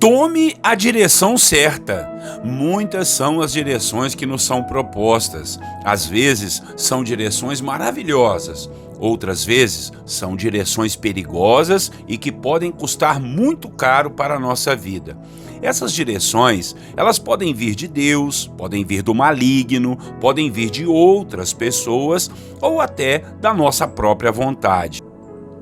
Tome a direção certa. Muitas são as direções que nos são propostas. Às vezes são direções maravilhosas, outras vezes são direções perigosas e que podem custar muito caro para a nossa vida. Essas direções, elas podem vir de Deus, podem vir do maligno, podem vir de outras pessoas ou até da nossa própria vontade.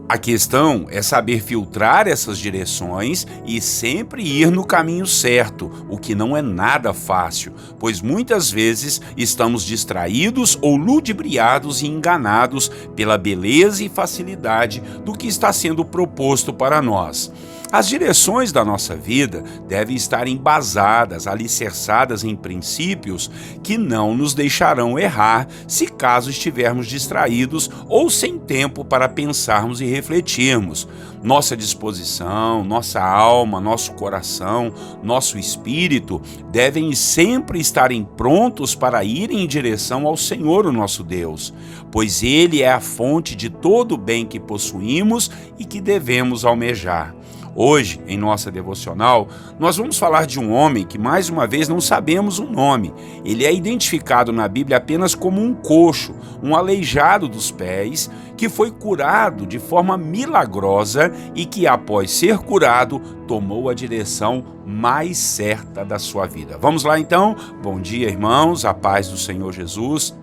A questão é saber filtrar essas direções e sempre ir no caminho certo, o que não é nada fácil, pois muitas vezes estamos distraídos ou ludibriados e enganados pela beleza e facilidade do que está sendo proposto para nós. As direções da nossa vida devem estar embasadas, alicerçadas em princípios que não nos deixarão errar se caso estivermos distraídos ou sem tempo para pensarmos e refletirmos. Nossa disposição, nossa alma, nosso coração, nosso espírito devem sempre estarem prontos para ir em direção ao Senhor, o nosso Deus, pois Ele é a fonte de todo o bem que possuímos e que devemos almejar. Hoje, em nossa devocional, nós vamos falar de um homem que, mais uma vez, não sabemos o nome. Ele é identificado na Bíblia apenas como um coxo, um aleijado dos pés, que foi curado de forma milagrosa e que, após ser curado, tomou a direção mais certa da sua vida. Vamos lá, então? Bom dia, irmãos, a paz do Senhor Jesus.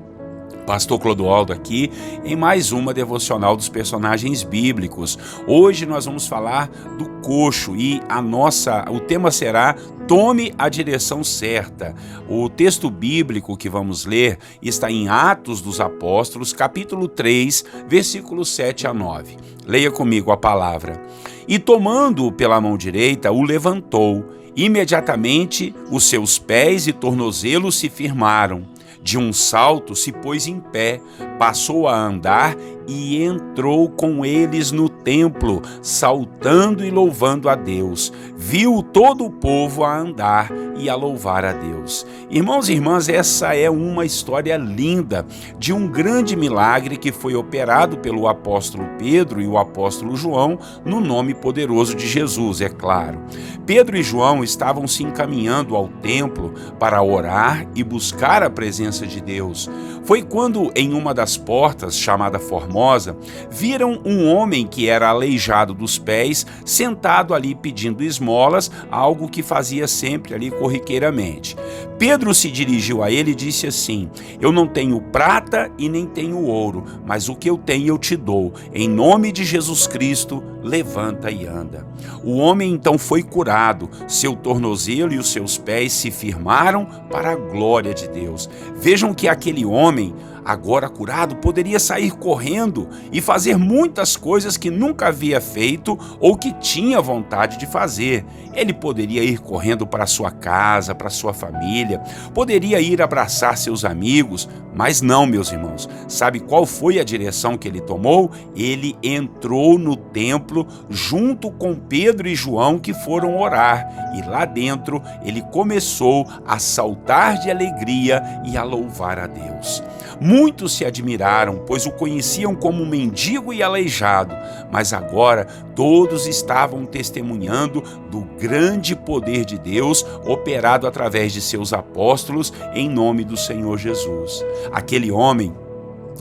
Pastor Clodoaldo aqui em mais uma devocional dos personagens bíblicos. Hoje nós vamos falar do coxo e o tema será Tome a direção certa. O texto bíblico que vamos ler está em Atos dos Apóstolos, capítulo 3, versículos 7 a 9. Leia comigo a palavra. E tomando-o pela mão direita, o levantou. Imediatamente os seus pés e tornozelos se firmaram. De um salto se pôs em pé, passou a andar e entrou com eles no templo, saltando e louvando a Deus. Viu todo o povo a andar e a louvar a Deus. Irmãos e irmãs, essa é uma história linda de um grande milagre que foi operado pelo apóstolo Pedro e o apóstolo João no nome poderoso de Jesus, é claro. Pedro e João estavam se encaminhando ao templo para orar e buscar a presença de Deus. Foi quando, em uma das portas, chamada Formosa, viram um homem que era aleijado dos pés, sentado ali pedindo esmolas, algo que fazia sempre ali corriqueiramente. Pedro se dirigiu a ele e disse assim: Eu não tenho prata e nem tenho ouro, mas o que eu tenho eu te dou. Em nome de Jesus Cristo, levanta e anda. O homem então foi curado, seu tornozelo e os seus pés se firmaram para a glória de Deus. Vejam que aquele homem, agora curado, poderia sair correndo e fazer muitas coisas que nunca havia feito ou que tinha vontade de fazer. Ele poderia ir correndo para sua casa, para sua família, poderia ir abraçar seus amigos, mas não, meus irmãos. Sabe qual foi a direção que ele tomou? Ele entrou no templo junto com Pedro e João, que foram orar, e lá dentro ele começou a saltar de alegria e a louvar a Deus. Muitos se admiraram, pois o conheciam como um mendigo e aleijado, mas agora todos estavam testemunhando do grande poder de Deus operado através de seus apóstolos em nome do Senhor Jesus. Aquele homem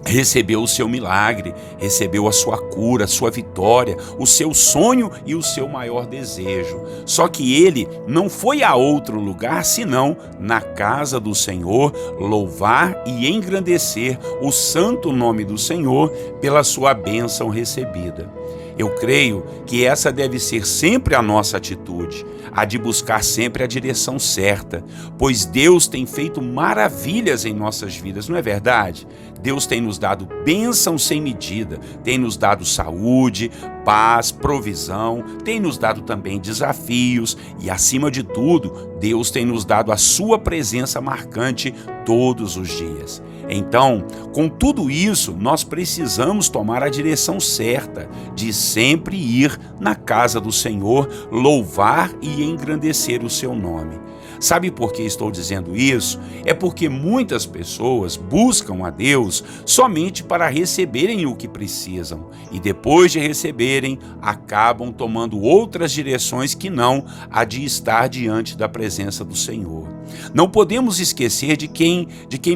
recebeu o seu milagre, recebeu a sua cura, a sua vitória, o seu sonho e o seu maior desejo. Só que ele não foi a outro lugar senão na casa do Senhor, louvar e engrandecer o santo nome do Senhor pela sua bênção recebida. Eu creio que essa deve ser sempre a nossa atitude, a de buscar sempre a direção certa, pois Deus tem feito maravilhas em nossas vidas, não é verdade? Deus tem nos dado bênção sem medida, tem nos dado saúde, paz, provisão, tem nos dado também desafios e, acima de tudo, Deus tem nos dado a sua presença marcante todos os dias. Então, com tudo isso, nós precisamos tomar a direção certa de sempre ir na casa do Senhor, louvar e engrandecer o seu nome. Sabe por que estou dizendo isso? É porque muitas pessoas buscam a Deus somente para receberem o que precisam e depois de receberem, acabam tomando outras direções que não a de estar diante da presença do Senhor. Não podemos esquecer de quem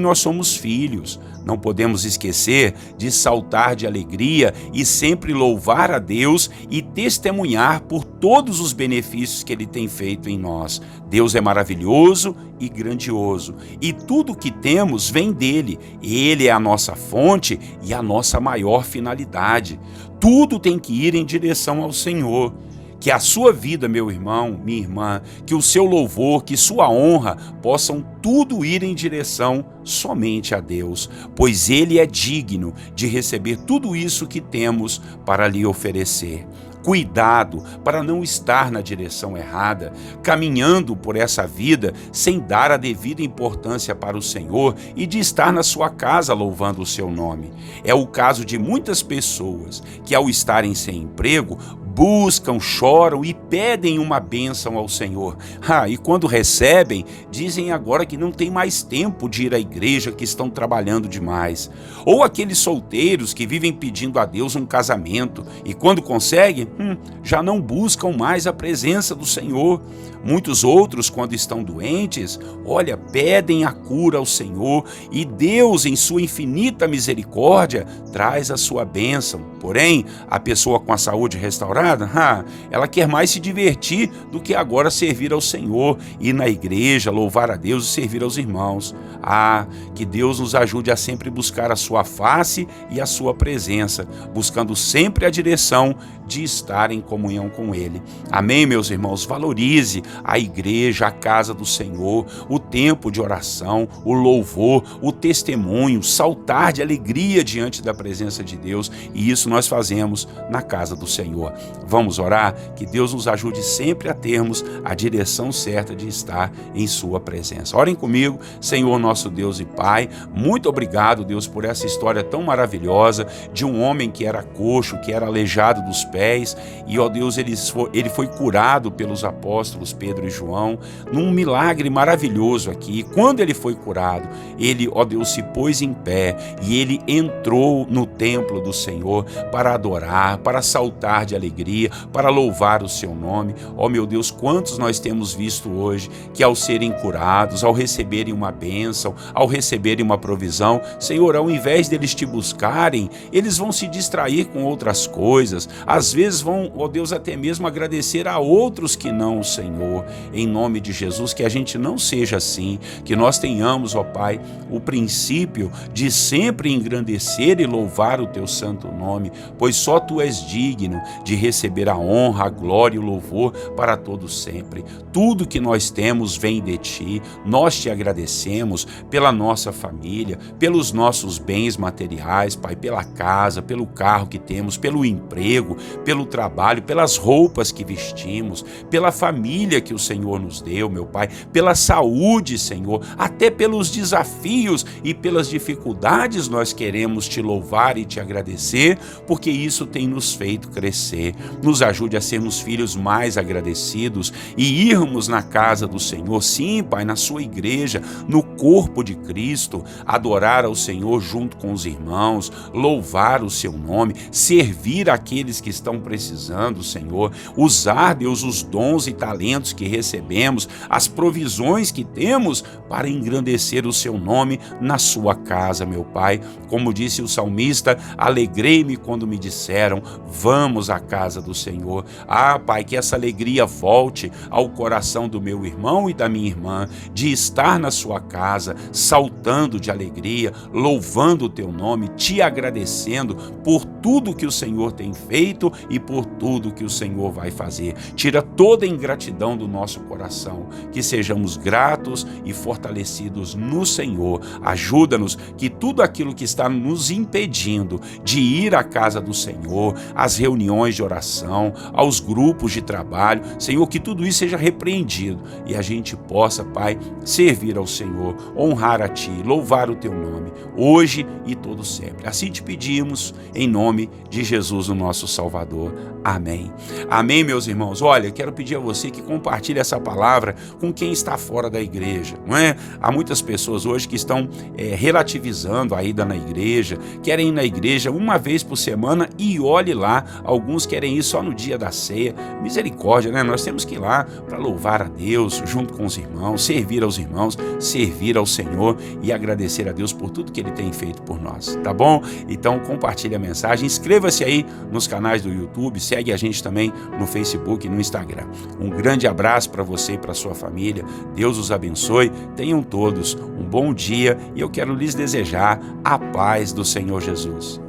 nós somos filhos. Não podemos esquecer de saltar de alegria e sempre louvar a Deus e testemunhar por todos os benefícios que Ele tem feito em nós. Deus é maravilhoso e grandioso, e tudo que temos vem dele. Ele é a nossa fonte e a nossa maior finalidade. Tudo tem que ir em direção ao Senhor. Que a sua vida, meu irmão, minha irmã, que o seu louvor, que sua honra possam tudo ir em direção somente a Deus, pois Ele é digno de receber tudo isso que temos para lhe oferecer. Cuidado para não estar na direção errada, caminhando por essa vida sem dar a devida importância para o Senhor e de estar na sua casa louvando o seu nome. É o caso de muitas pessoas que, ao estarem sem emprego, buscam, choram e pedem uma bênção ao Senhor. E quando recebem, dizem agora que não tem mais tempo de ir à igreja, que estão trabalhando demais. Ou aqueles solteiros que vivem pedindo a Deus um casamento e quando conseguem, já não buscam mais a presença do Senhor. Muitos outros, quando estão doentes, pedem a cura ao Senhor e Deus, em sua infinita misericórdia, traz a sua bênção. Porém, a pessoa com a saúde restaurada, ela quer mais se divertir do que agora servir ao Senhor, ir na igreja, louvar a Deus e servir aos irmãos. Que Deus nos ajude a sempre buscar a sua face e a sua presença, buscando sempre a direção de estar em comunhão com Ele. Amém, meus irmãos? Valorize a igreja, a casa do Senhor, o tempo de oração, o louvor, o testemunho, saltar de alegria diante da presença de Deus, e isso nós fazemos na casa do Senhor. Vamos orar? Que Deus nos ajude sempre a termos a direção certa de estar em sua presença. Orem comigo. Senhor, nosso Deus e Pai, muito obrigado, Deus, por essa história tão maravilhosa de um homem que era coxo, que era aleijado dos pés, e, ó Deus, ele foi curado pelos apóstolos Pedro e João, num milagre maravilhoso aqui. Quando ele foi curado, ele, ó Deus, se pôs em pé e ele entrou no templo do Senhor para adorar, para saltar de alegria, para louvar o seu nome. Ó meu Deus, quantos nós temos visto hoje que, ao serem curados, ao receberem uma bênção, ao receberem uma provisão, Senhor, ao invés deles te buscarem, eles vão se distrair com outras coisas, às vezes vão, ó Deus, até mesmo agradecer a outros que não o Senhor. Em nome de Jesus, que a gente não seja assim, que nós tenhamos, ó Pai, o princípio de sempre engrandecer e louvar o teu santo nome, pois só tu és digno de receber a honra, a glória e o louvor para todos sempre. Tudo que nós temos vem de ti. Nós te agradecemos pela nossa família, pelos nossos bens materiais, Pai, pela casa, pelo carro que temos, pelo emprego, pelo trabalho, pelas roupas que vestimos, pela família que o Senhor nos deu, meu Pai, pela saúde, Senhor, até pelos desafios e pelas dificuldades nós queremos te louvar e te agradecer, porque isso tem nos feito crescer. Nos ajude a sermos filhos mais agradecidos e irmos na casa do Senhor, sim, Pai, na sua igreja, no corpo de Cristo, adorar ao Senhor junto com os irmãos, louvar o seu nome, servir aqueles que estão precisando, Senhor, usar, Deus, os dons e talentos que recebemos, as provisões que temos para engrandecer o seu nome na sua casa, meu Pai. Como disse o salmista, alegrei-me quando me disseram, vamos à casa do Senhor. Pai, que essa alegria volte ao coração do meu irmão e da minha irmã, de estar na sua casa, saltando de alegria, louvando o teu nome, te agradecendo por tudo que o Senhor tem feito e por tudo que o Senhor vai fazer. Tira toda a ingratidão do nosso coração, que sejamos gratos e fortalecidos no Senhor. Ajuda-nos que tudo aquilo que está nos impedindo de ir à casa do Senhor, às reuniões de oração, oração, aos grupos de trabalho. Senhor, que tudo isso seja repreendido e a gente possa, Pai, servir ao Senhor, honrar a Ti, louvar o Teu nome, hoje e todo sempre. Assim te pedimos, em nome de Jesus, o nosso Salvador. Amém. Amém, meus irmãos. Olha, eu quero pedir a você que compartilhe essa palavra com quem está fora da igreja, não é? Há muitas pessoas hoje que estão relativizando a ida na igreja, querem ir na igreja uma vez por semana e olhe lá, alguns querem ir só no dia da ceia. Misericórdia, né? Nós temos que ir lá para louvar a Deus junto com os irmãos, servir aos irmãos, servir ao Senhor e agradecer a Deus por tudo que Ele tem feito por nós, tá bom? Então compartilhe a mensagem, inscreva-se aí nos canais do YouTube, segue a gente também no Facebook e no Instagram. Um grande abraço para você e para sua família, Deus os abençoe, tenham todos um bom dia e eu quero lhes desejar a paz do Senhor Jesus.